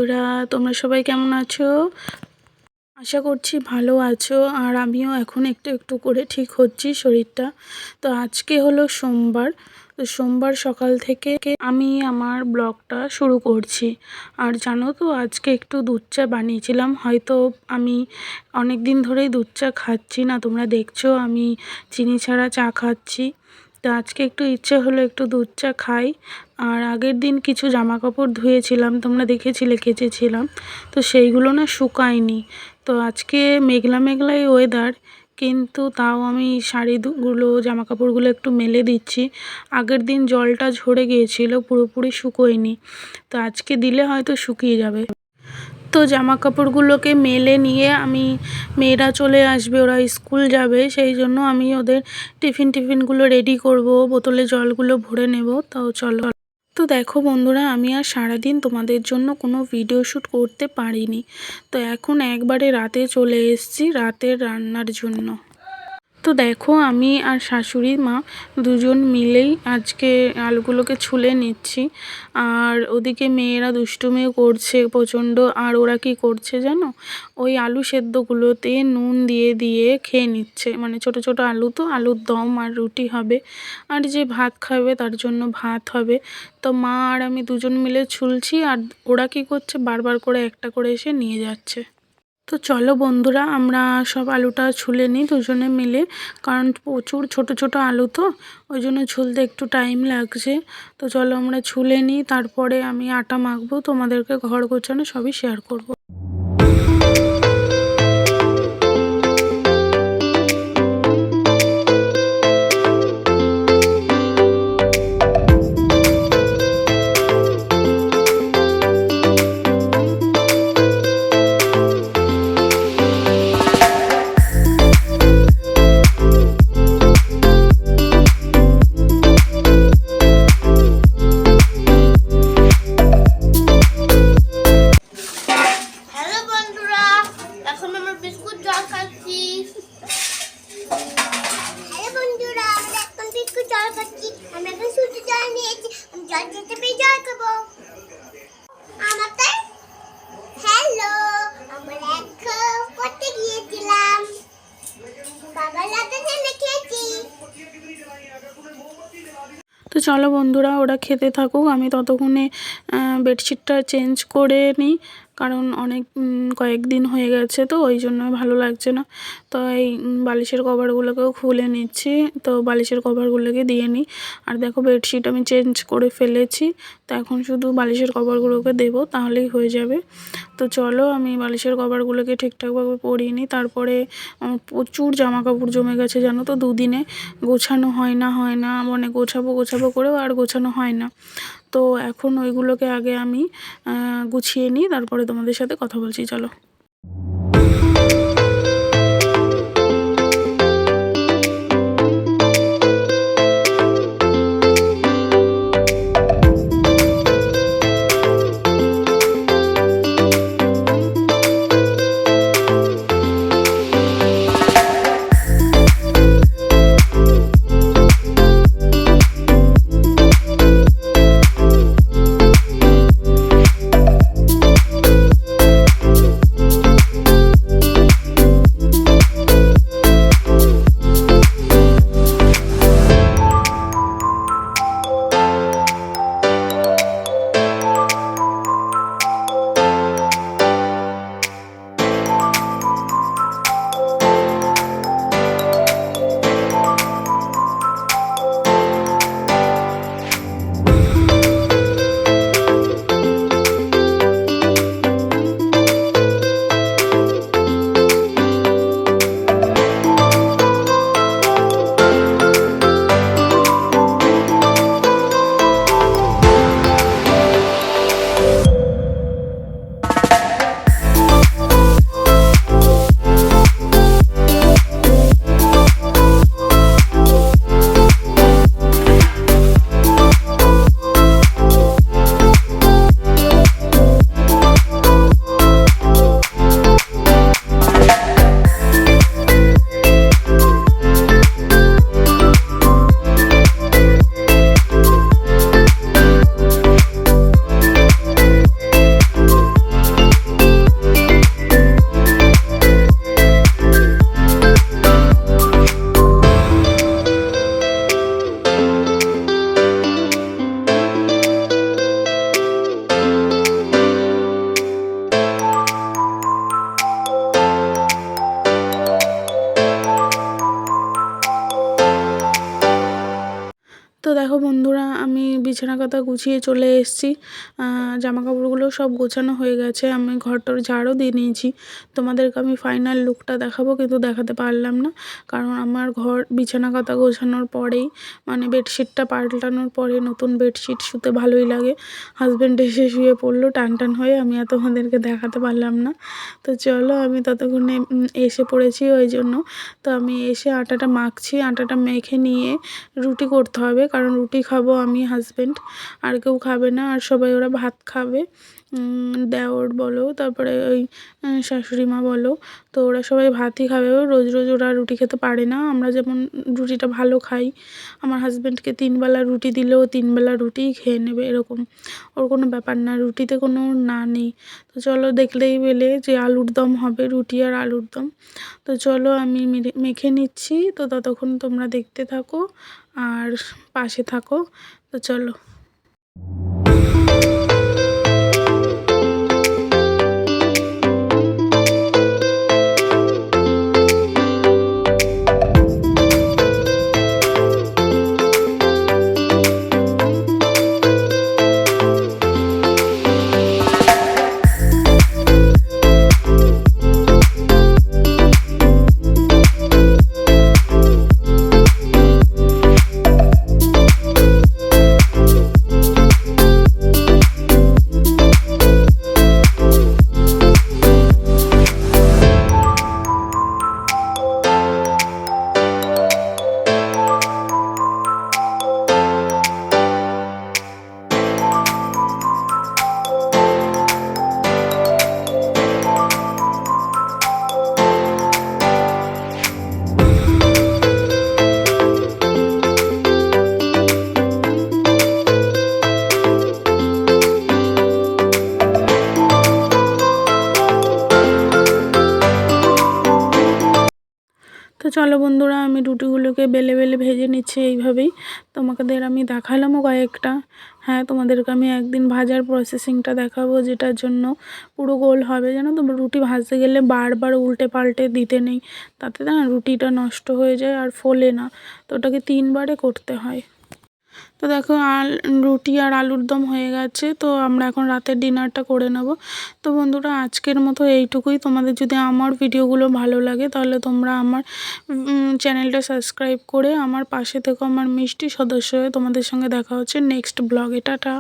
বন্ধুরা, তোমরা সবাই কেমন আছো? আশা করছি ভালো আছো। আর আমিও এখন একটু একটু করে ঠিক হচ্ছি শরীরটা। তো আজকে হলো সোমবার। তো সোমবার সকাল থেকে আমি আমার ব্লগটা শুরু করছি। আর জানো তো, আজকে একটু দুধ চা বানিয়েছিলাম। হয়তো আমি অনেক দিন ধরেই দুধ চা খাচ্ছি না, তোমরা দেখছো আমি চিনি ছাড়া চা খাচ্ছি। তো আজকে একটু ইচ্ছে হলো একটু দুধ চা খাই। আর আগের দিন কিছু জামা কাপড় ধুয়েছিলাম, তোমরা দেখেছিলে কেচেছিলাম, তো সেইগুলো না শুকায়নি। তো আজকে মেঘলা মেঘলাই ওয়েদার, কিন্তু তাও আমি শাড়িগুলো জামা কাপড়গুলো একটু মেলে দিচ্ছি। আগের দিন জলটা ঝরে গিয়েছিল, পুরোপুরি শুকোয়নি। তো আজকে দিলে হয়তো শুকিয়ে যাবে। তো জামা কাপড়গুলোকে মেলে নিয়ে আমি, মেয়েরা চলে আসবে, ওরা স্কুল যাবে, সেই জন্য আমি ওদের টিফিনগুলো রেডি করব, বোতলে জলগুলো ভরে নেব। তাও চলো। তো দেখো বন্ধুরা, আমি আর সারাদিন তোমাদের জন্য কোনো ভিডিও শ্যুট করতে পারিনি। তো এখন একবারে রাতে চলে এসেছি রাতের রান্নার জন্য। তো দেখো, আমি আর শাশুড়ি মা দুজন মিলেই আজকে আলুগুলোকে ছুলে নিচ্ছি। আর ওদিকে মেয়েরা দুষ্টুমিও করছে প্রচণ্ড। আর ওরা কি করছে জানো, ওই আলু সেদ্ধগুলোতে নুন দিয়ে দিয়ে খেয়ে নিচ্ছে। মানে ছোট ছোট আলু, তো আলুর দম আর রুটি হবে। আর যে ভাত খাবে তার জন্য ভাত হবে। তো মা আর আমি দুজন মিলে ছুলছি, আর ওরা কি করছে, বারবার করে একটা করে এসে নিয়ে যাচ্ছে। তো চলো বন্ধুরা, আমরা সব আলুটা ছুলে নিই দুজনে মিলে, কারণ প্রচুর ছোট ছোট আলু, তো ওই জন্য ছুলতে একটু টাইম লাগছে। তো চলো আমরা ছুলে নিই, তারপরে আমি আটা মাখবো, তোমাদেরকে ঘর গোছানো সবই শেয়ার করব। তো চলো বন্ধুরা, ওরা খেতে থাকুক, আমি ততক্ষণে বেডশিটটা চেঞ্জ করে নিই, কারণ অনেক কয়েকদিন হয়ে গেছে, তো ওই জন্য ভালো লাগছে না। তো এই বালিশের কভারগুলোকেও খুলে নিচ্ছি, তো বালিশের কভারগুলোকে দিয়ে নিই। আর দেখো, বেডশিট আমি চেঞ্জ করে ফেলেছি, তো এখন শুধু বালিশের কভারগুলোকে দেবো, তাহলেই হয়ে যাবে। তো চলো, আমি বালিশের কভারগুলোকে ঠিকঠাকভাবে পরিয়ে নিই। তারপরে প্রচুর জামা কাপড় জমে গেছে জানো তো, দুদিনে গোছানো হয় না, মানে গোছাবো করেও আর গোছানো হয় না। তো এখন ওইগুলোকে আগে আমি গুছিয়ে নিই, তারপরে তোমাদের সাথে কথা বলছি, চলো। বিছানা কথা গুছিয়ে চলে এসেছি। জামা কাপড়গুলো সব গোছানো হয়ে গেছে, আমি ঘরটার ঝাড়ও দিয়ে নিয়েছি। তোমাদেরকে আমি ফাইনাল লুকটা দেখাবো, কিন্তু দেখাতে পারলাম না, কারণ আমার ঘর বিছানা কথা গোছানোর পরেই মানে বেডশিটটা পাল্টানোর পরে নতুন বেডশিট শুতে ভালোই লাগে। হাজব্যান্ড এসে শুয়ে পড়লো টান টান হয়ে, আমি আর তোমাদেরকে দেখাতে পারলাম না। তো চলো, আমি ততক্ষণে এসে পড়েছি, ওই জন্য তো আমি এসে আটাটা মাখছি। আটাটা মেখে নিয়ে রুটি করতে হবে, কারণ রুটি খাবো আমি, হাজব্যান্ড, আর কেউ খাবে না। আর সবাই ওরা ভাত খাবে, দেওর বলো, তারপরে ওই শাশুড়ি মা বলো, তো ওরা সবাই ভাতই খাবে। রোজ রোজ ওরা রুটি খেতে পারে না, আমরা যেমন রুটিটা ভালো খাই। আমার হাজব্যান্ডকে 3 বেলা রুটি দিলেও 3 বেলা রুটিই খেয়ে নেবে, এরকম ওর কোনো ব্যাপার না, রুটিতে কোনো না নেই। তো চলো, দেখলেই পেলে যে আলুর দম হবে, রুটি আর আলুর দম। তো চলো, আমি মেখে নিচ্ছি, তো ততক্ষণ তোমরা দেখতে থাকো আর পাশে থাকো। তো চলো। তো চলো বন্ধুরা, আমি রুটিগুলোকে বেলে বেলে ভেজে নিচ্ছি এইভাবেই। তোমাদের আমি দেখালামও কয়েকটা। হ্যাঁ, তোমাদেরকে আমি একদিন ভাজার প্রসেসিংটা দেখাবো, যেটার জন্য পুরো গোল হবে, যেন তো রুটি ভাজতে গেলে বারবার উল্টে পাল্টে দিতে নেই, তাতে না রুটিটা নষ্ট হয়ে যায় আর ফোলে না। তো ওটাকে 3 বারে করতে হয়। তো দেখো, রুটি আর আলুর দম হয়ে গেছে, তো আমরা এখন রাতের ডিনারটা করে নেব। তো বন্ধুরা, আজকের মতো এইটুকুই। তোমাদের যদি আমার ভিডিওগুলো ভালো লাগে, তাহলে তোমরা আমার চ্যানেলটা সাবস্ক্রাইব করে আমার পাশে থেকো, আমার মিষ্টি সদস্য হয়ে। তোমাদের সঙ্গে দেখা হচ্ছে নেক্সট ব্লগে। টাটা।